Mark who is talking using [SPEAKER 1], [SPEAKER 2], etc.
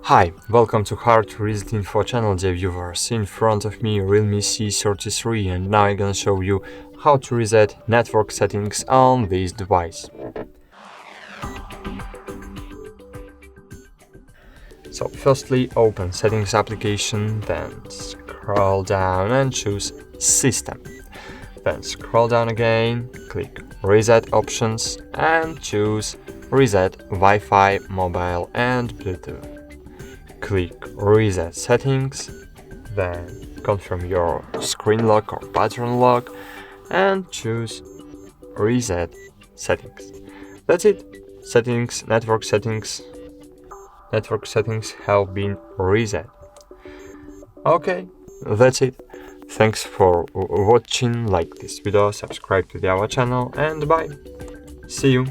[SPEAKER 1] Hi, welcome to HardReset.Info channel, dear viewers. In front of me Realme C33, and now I'm gonna show you how to reset network settings on this device. So firstly, open Settings application, then scroll down and choose System. Then scroll down again, click Reset Options and choose Reset Wi-Fi, Mobile and Bluetooth. Click Reset Settings, then confirm your screen lock or pattern lock and choose Reset Settings. That's it. Network settings have been reset. Okay, that's it. Thanks for watching. Like this video, subscribe to our channel, and bye. See you.